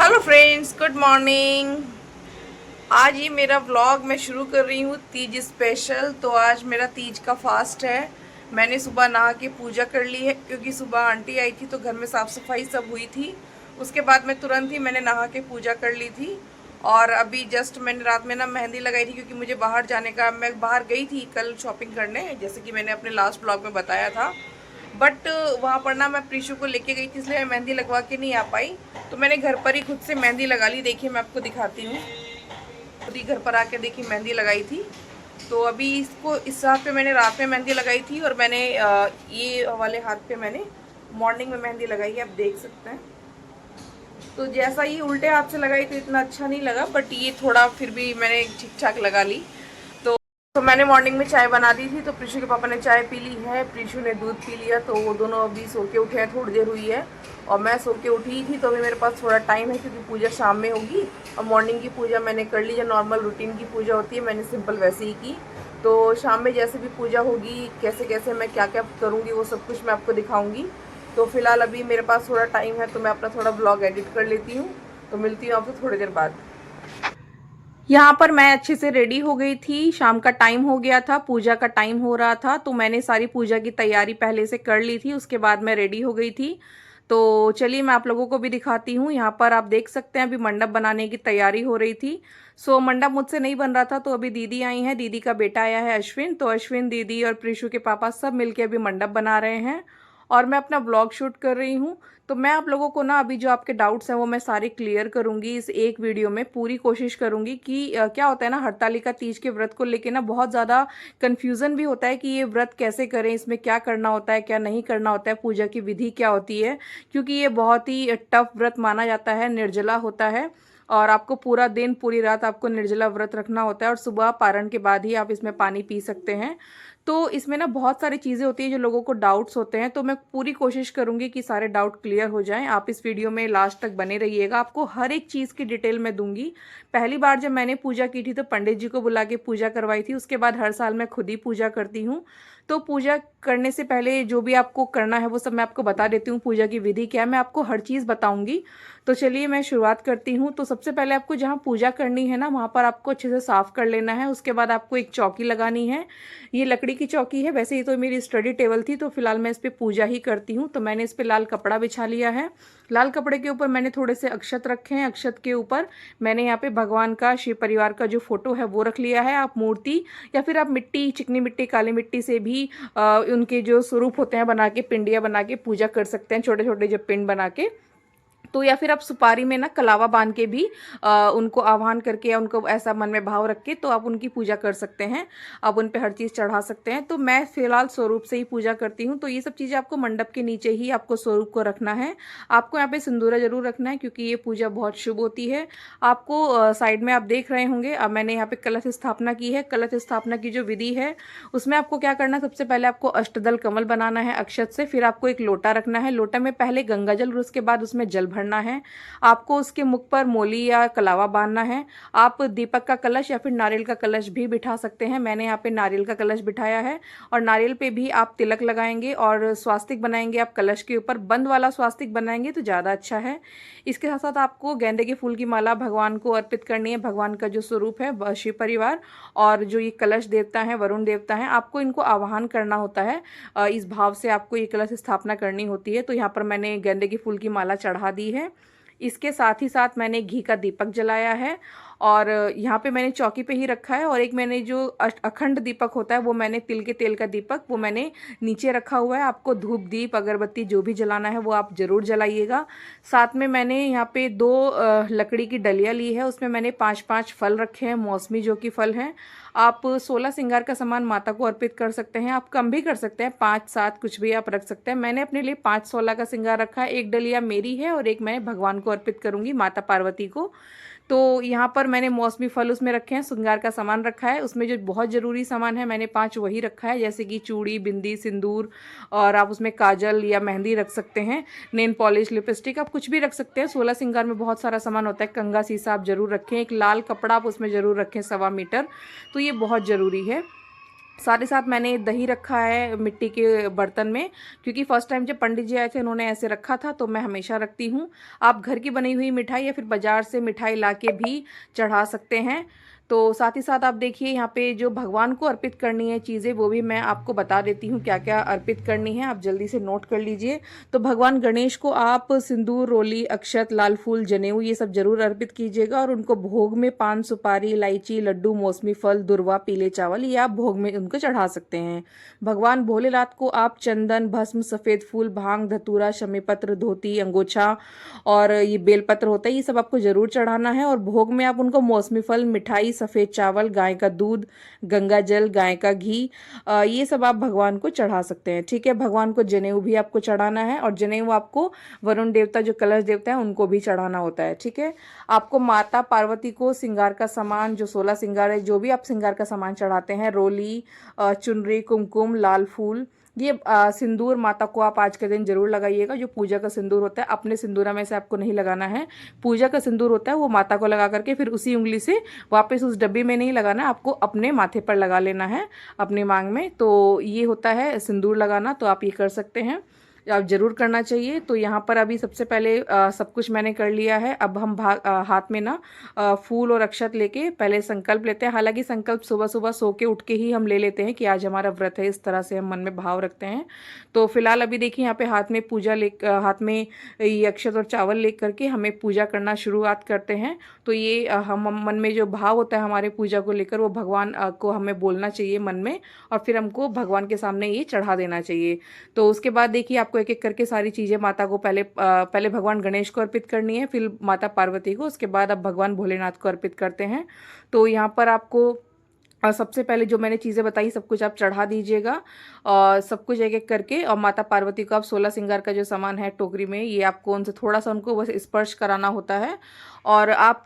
Hello friends, good morning. आज ये मेरा व्लॉग मैं शुरू कर रही हूँ तीज स्पेशल। तो आज मेरा तीज का फास्ट है। मैंने सुबह नहा के पूजा कर ली है क्योंकि सुबह आंटी आई थी तो घर में साफ़ सफाई सब हुई थी। उसके बाद मैं तुरंत ही मैंने नहा के पूजा कर ली थी। और अभी जस्ट मैंने रात में ना मेहंदी लगाई थी क्योंकि मुझे बाहर जाने का, मैं बाहर गई थी कल शॉपिंग करने, जैसे कि मैंने अपने लास्ट व्लॉग में बताया था। बट वहाँ पर ना मैं प्रीशु को लेके गई थी इसलिए मैं मेहंदी लगवा के नहीं आ पाई। तो मैंने घर पर ही खुद से मेहंदी लगा ली। देखिए मैं आपको दिखाती हूँ, खुद ही घर पर आके देखिए मेहंदी लगाई थी। तो अभी इसको इस हाथ पे मैंने रात में मेहंदी लगाई थी और मैंने ये वाले हाथ पे मैंने मॉर्निंग में मेहंदी लगाई है, आप देख सकते हैं। तो जैसा ये उल्टे हाथ से लगाई तो इतना अच्छा नहीं लगा, बट ये थोड़ा फिर भी मैंने ठीक ठाक लगा ली। तो मैंने मॉर्निंग में चाय बना दी थी तो प्रीशु के पापा ने चाय पी ली है, प्रीशु ने दूध पी लिया। तो वो दोनों अभी सो के उठे हैं, थोड़ी देर हुई है। और मैं सो के उठी थी तो अभी मेरे पास थोड़ा टाइम है क्योंकि पूजा शाम में होगी। और मॉर्निंग की पूजा मैंने कर ली, जो नॉर्मल रूटीन की पूजा होती है मैंने सिंपल वैसे ही की। तो शाम में जैसे भी पूजा होगी, कैसे कैसे मैं क्या क्या करूँगी वो सब कुछ मैं आपको दिखाऊँगी। तो फिलहाल अभी मेरे पास थोड़ा टाइम है तो मैं अपना थोड़ा ब्लॉग एडिट कर लेती हूँ। तो मिलती हूँ आपसे थोड़ी देर बाद। यहाँ पर मैं अच्छे से रेडी हो गई थी, शाम का टाइम हो गया था, पूजा का टाइम हो रहा था। तो मैंने सारी पूजा की तैयारी पहले से कर ली थी, उसके बाद मैं रेडी हो गई थी। तो चलिए मैं आप लोगों को भी दिखाती हूँ। यहाँ पर आप देख सकते हैं अभी मंडप बनाने की तैयारी हो रही थी। मंडप मुझसे नहीं बन रहा था तो अभी दीदी आई हैं, दीदी का बेटा आया है अश्विन। तो अश्विन, दीदी और प्रीशु के पापा सब मिलके अभी मंडप बना रहे हैं और मैं अपना ब्लॉग शूट कर रही हूँ। तो मैं आप लोगों को ना अभी जो आपके डाउट्स हैं वो मैं सारे क्लियर करूंगी इस एक वीडियो में। पूरी कोशिश करूंगी कि क्या होता है ना, हरतालिका तीज के व्रत को लेके ना बहुत ज़्यादा कन्फ्यूज़न भी होता है कि ये व्रत कैसे करें, इसमें क्या करना होता है क्या नहीं करना होता है, पूजा की विधि क्या होती है। क्योंकि ये बहुत ही टफ व्रत माना जाता है, निर्जला होता है। और आपको पूरा दिन पूरी रात आपको निर्जला व्रत रखना होता है और सुबह पारण के बाद ही आप इसमें पानी पी सकते हैं। तो इसमें ना बहुत सारी चीज़ें होती हैं जो लोगों को डाउट्स होते हैं। तो मैं पूरी कोशिश करूंगी कि सारे डाउट क्लियर हो जाएं। आप इस वीडियो में लास्ट तक बने रहिएगा, आपको हर एक चीज़ की डिटेल में दूंगी। पहली बार जब मैंने पूजा की थी तो पंडित जी को बुला के पूजा करवाई थी, उसके बाद हर साल मैं खुद ही पूजा करती हूँ। तो पूजा करने से पहले जो भी आपको करना है वो सब मैं आपको बता देती हूँ, पूजा की विधि क्या है मैं आपको हर चीज़ बताऊंगी। तो चलिए मैं शुरुआत करती हूँ। तो सबसे पहले आपको जहाँ पूजा करनी है ना वहाँ पर आपको अच्छे से साफ कर लेना है। उसके बाद आपको एक चौकी लगानी है, ये लकड़ी की चौकी है। वैसे ही तो मेरी स्टडी टेबल थी तो फिलहाल मैं इस पर पूजा ही करती हूँ। तो मैंने इस पर लाल कपड़ा बिछा लिया है। लाल कपड़े के ऊपर मैंने थोड़े से अक्षत रखे हैं, अक्षत के ऊपर मैंने यहाँ पे भगवान का, शिव परिवार का जो फोटो है वो रख लिया है। आप मूर्ति या फिर आप मिट्टी, चिकनी मिट्टी, काली मिट्टी से भी उनके जो स्वरूप होते हैं बना के, पिंडियाँ बना के पूजा कर सकते हैं, छोटे छोटे जो पिंड बना के। तो या फिर आप सुपारी में ना कलावा बांध के भी उनको आह्वान करके या उनको ऐसा मन में भाव रख के तो आप उनकी पूजा कर सकते हैं। आप उन पे हर चीज़ चढ़ा सकते हैं। तो मैं फिलहाल स्वरूप से ही पूजा करती हूँ। तो ये सब चीज़ें आपको मंडप के नीचे ही आपको स्वरूप को रखना है। आपको यहाँ पे सिंदूरा जरूर रखना है क्योंकि ये पूजा बहुत शुभ होती है। आपको साइड में आप देख रहे होंगे, अब मैंने यहाँ पे कलश स्थापना की है। कलश स्थापना की जो विधि है उसमें आपको क्या करना है, सबसे पहले आपको अष्टदल कमल बनाना है अक्षत से। फिर आपको एक लोटा रखना है, लोटा में पहले गंगा जल और उसके बाद उसमें जल भरना है। आपको उसके मुख पर मोली या कलावा बांधना है। आप दीपक का कलश या फिर नारियल का कलश भी बिठा सकते हैं। मैंने यहाँ पे नारियल का कलश बिठाया है और नारियल पे भी आप तिलक लगाएंगे और स्वास्तिक बनाएंगे। आप कलश के ऊपर बंद वाला स्वास्तिक बनाएंगे तो ज़्यादा अच्छा है। इसके साथ साथ आपको गेंदे के फूल की माला भगवान को अर्पित करनी है। भगवान का जो स्वरूप है शिव परिवार और जो ये कलश देवता है वरुण देवता है, आपको इनको आवाहन करना होता है। इस भाव से आपको ये कलश स्थापना करनी होती है। तो यहाँ पर मैंने गेंदे के फूल की माला चढ़ा दी है। इसके साथ ही साथ मैंने घी का दीपक जलाया है और यहाँ पे मैंने चौकी पे ही रखा है। और एक मैंने जो अखंड दीपक होता है वो मैंने तिल के तेल का दीपक वो मैंने नीचे रखा हुआ है। आपको धूप दीप अगरबत्ती जो भी जलाना है वो आप ज़रूर जलाइएगा। साथ में मैंने यहाँ पे 2 लकड़ी की डलिया ली है, उसमें मैंने 5-5 फल रखे हैं, मौसमी जो कि फल हैं। आप 16 श्रृंगार का सामान माता को अर्पित कर सकते हैं, आप कम भी कर सकते हैं, 5-7 कुछ भी आप रख सकते हैं। मैंने अपने लिए 5-16 का श्रृंगार रखा है। एक डलिया मेरी है और एक मैं भगवान को अर्पित करूंगी, माता पार्वती को। तो यहाँ पर मैंने मौसमी फल उसमें रखे हैं, श्रृंगार का सामान रखा है। उसमें जो बहुत ज़रूरी सामान है मैंने 5 वही रखा है, जैसे कि चूड़ी, बिंदी, सिंदूर और आप उसमें काजल या मेहंदी रख सकते हैं, नेल पॉलिश, लिपस्टिक, आप कुछ भी रख सकते हैं। 16 श्रृंगार में बहुत सारा सामान होता है। कंघा सीसा आप ज़रूर रखें, एक लाल कपड़ा आप उसमें ज़रूर रखें 1.25 मीटर, तो ये बहुत ज़रूरी है। साथ ही साथ मैंने दही रखा है मिट्टी के बर्तन में, क्योंकि फर्स्ट टाइम जब पंडित जी आए थे उन्होंने ऐसे रखा था, तो मैं हमेशा रखती हूँ। आप घर की बनी हुई मिठाई या फिर बाज़ार से मिठाई लाके भी चढ़ा सकते हैं। तो साथ ही साथ आप देखिए यहाँ पे जो भगवान को अर्पित करनी है चीज़ें, वो भी मैं आपको बता देती हूँ क्या क्या अर्पित करनी है, आप जल्दी से नोट कर लीजिए। तो भगवान गणेश को आप सिंदूर, रोली, अक्षत, लाल फूल, जनेऊ ये सब जरूर अर्पित कीजिएगा। और उनको भोग में पान, सुपारी, इलायची, लड्डू, मौसमी फल, दुर्वा, पीले चावल ये आप भोग में उनको चढ़ा सकते हैं। भगवान भोलेनाथ को आप चंदन, भस्म, सफ़ेद फूल, भांग, धतूरा, शमी पत्र, धोती, अंगोछा और ये बेलपत्र होता है, ये सब आपको जरूर चढ़ाना है। और भोग में आप उनको मौसमी फल, मिठाई, सफ़ेद चावल, गाय का दूध, गंगा जल, गाय का घी ये सब आप भगवान को चढ़ा सकते हैं। ठीक है, भगवान को जनेऊ भी आपको चढ़ाना है, और जनेऊ आपको वरुण देवता जो कलश देवता है उनको भी चढ़ाना होता है। ठीक है, आपको माता पार्वती को श्रृंगार का सामान जो 16 श्रृंगार है, जो भी आप श्रृंगार का सामान चढ़ाते हैं, रोली, चुनरी, कुमकुम, लाल फूल, ये सिंदूर माता को आप आज के दिन जरूर लगाइएगा। जो पूजा का सिंदूर होता है अपने सिंदूरा में से आपको नहीं लगाना है, पूजा का सिंदूर होता है वो माता को लगा करके फिर उसी उंगली से वापस उस डब्बी में नहीं लगाना, आपको अपने माथे पर लगा लेना है, अपने मांग में। तो ये होता है सिंदूर लगाना, तो आप ये कर सकते हैं, आप जरूर करना चाहिए। तो यहाँ पर अभी सबसे पहले सब कुछ मैंने कर लिया है। अब हम हाथ में ना फूल और अक्षत लेके पहले संकल्प लेते हैं। हालांकि संकल्प सुबह सुबह सो के उठ के ही हम ले लेते हैं कि आज हमारा व्रत है, इस तरह से हम मन में भाव रखते हैं। तो फिलहाल अभी देखिए यहाँ पे हाथ में हाथ में ये अक्षत और चावल ले करके हमें पूजा करना शुरुआत करते हैं। तो ये हम मन में जो भाव होता है हमारे पूजा को लेकर, वो भगवान को हमें बोलना चाहिए मन में, और फिर हमको भगवान के सामने ये चढ़ा देना चाहिए। तो उसके बाद देखिए आपको एक एक करके सारी चीज़ें माता को पहले भगवान गणेश को अर्पित करनी है, फिर माता पार्वती को, उसके बाद आप भगवान भोलेनाथ को अर्पित करते हैं। तो यहाँ पर आपको सबसे पहले जो मैंने चीज़ें बताई सब कुछ आप चढ़ा दीजिएगा, और सब कुछ एक एक करके। और माता पार्वती को आप 16 श्रृंगार का जो सामान है टोकरी में, ये आपको उनसे थोड़ा सा उनको बस स्पर्श कराना होता है। और आप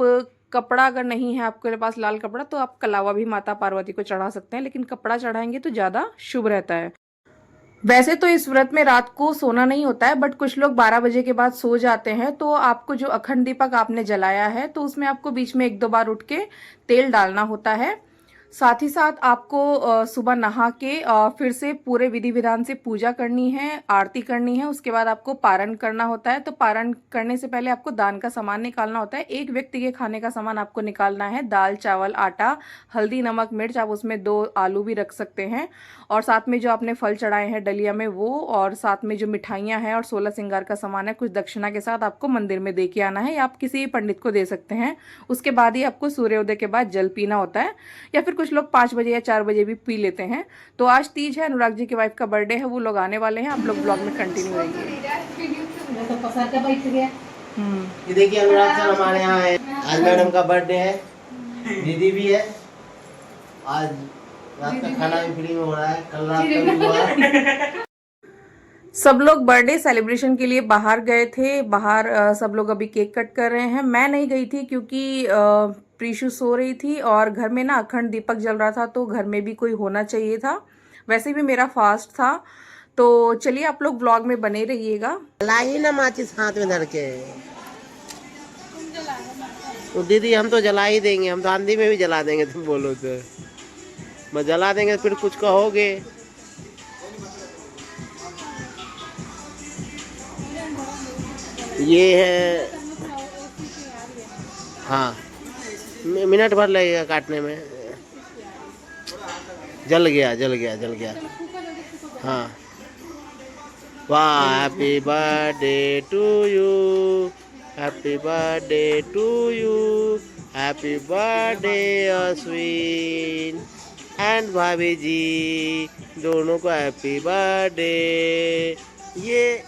कपड़ा अगर नहीं है आपके पास लाल कपड़ा, तो आप कलावा भी माता पार्वती को चढ़ा सकते हैं, लेकिन कपड़ा चढ़ाएंगे तो ज़्यादा शुभ रहता है। वैसे तो इस व्रत में रात को सोना नहीं होता है, बट कुछ लोग 12 बजे के बाद सो जाते हैं। तो आपको जो अखंड दीपक आपने जलाया है, तो उसमें आपको बीच में 1-2 बार उठ के तेल डालना होता है। साथ ही साथ आपको सुबह नहा के फिर से पूरे विधि विधान से पूजा करनी है, आरती करनी है। उसके बाद आपको पारण करना होता है। तो पारण करने से पहले आपको दान का सामान निकालना होता है। एक व्यक्ति के खाने का सामान आपको निकालना है, दाल, चावल, आटा, हल्दी, नमक, मिर्च, आप उसमें 2 आलू भी रख सकते हैं। और साथ में जो आपने फल चढ़ाए हैं डलिया में वो, और साथ में जो मिठाइयाँ हैं और 16 श्रृंगार का सामान है, कुछ दक्षिणा के साथ आपको मंदिर में दे के आना है, या आप किसी पंडित को दे सकते हैं। उसके बाद ही आपको सूर्योदय के बाद जल पीना होता है, या फिर कुछ लोग 5 बजे या 4 बजे भी पी लेते हैं। तो आज तीज है, अनुराग जी की वाइफ का बर्थडे है, वो लोग आने वाले हैं। आप लोग ब्लॉग में कंटिन्यू रहिए। ये देखिए अनुराग सर हमारे यहाँ है, आज मैडम का बर्थडे है, दीदी भी है, आज रात का खाना भी फ्री में हो रहा है, कल रात का भी हुआ। सब लोग बर्थडे सेलिब्रेशन के लिए बाहर गए थे, बाहर सब लोग अभी केक कट कर रहे हैं। मैं नहीं गई थी क्योंकि प्रीशु सो रही थी, और घर में ना अखंड दीपक जल रहा था, तो घर में भी कोई होना चाहिए था। वैसे भी मेरा फास्ट था। तो चलिए आप लोग ब्लॉग में बने रहिएगा। जला ही ना माचिस हाथ में धर के। तो दीदी हम तो जला ही देंगे, हम तो आंधी में भी जला देंगे, तुम बोलो तो बस जला देंगे, फिर कुछ कहोगे। ये है, हाँ मिनट भर लगेगा काटने में। जल गया जल गया जल गया। हाँ, वाह, happy birthday to you, happy birthday to you, happy birthday Ashwin and भाभी जी, दोनों को हैप्पी बर्थडे। ये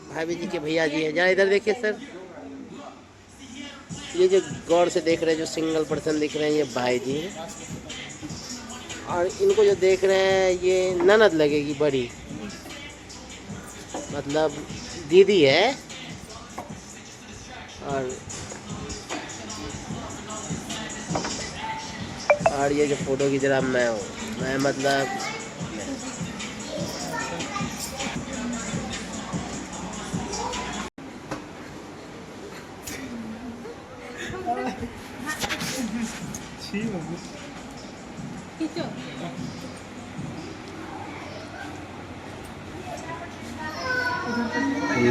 भाभी जी के भैया जी हैं, जरा इधर देखिए सर, ये जो गौर से देख रहे हैं, जो सिंगल पर्सन दिख रहे हैं, ये भाई जी हैं। और इनको जो देख रहे हैं ये ननद लगेगी बड़ी, मतलब दीदी है। और ये जो फोटो की जरा मैं हूँ, मैं मतलब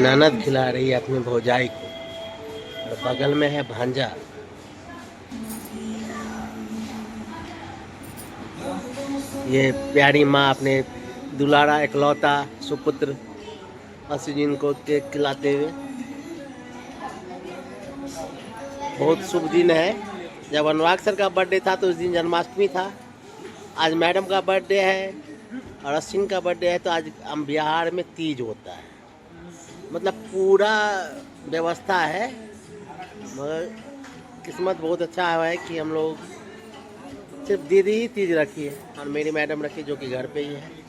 ननद खिला रही है अपने भौजाई को और बगल में है भांजा। ये प्यारी माँ अपने दुलारा इकलौता सुपुत्र अश्विन को केक खिलाते हुए। बहुत शुभ दिन है। जब अनुराग सर का बर्थडे था तो उस दिन जन्माष्टमी था। आज मैडम का बर्थडे है और अश्विन का बर्थडे है, तो आज हम बिहार में तीज होता है। मतलब पूरा व्यवस्था है, मगर किस्मत बहुत अच्छा है कि हम लोग सिर्फ दीदी ही तीज रखी है और मेरी मैडम रखी जो कि घर पे ही है।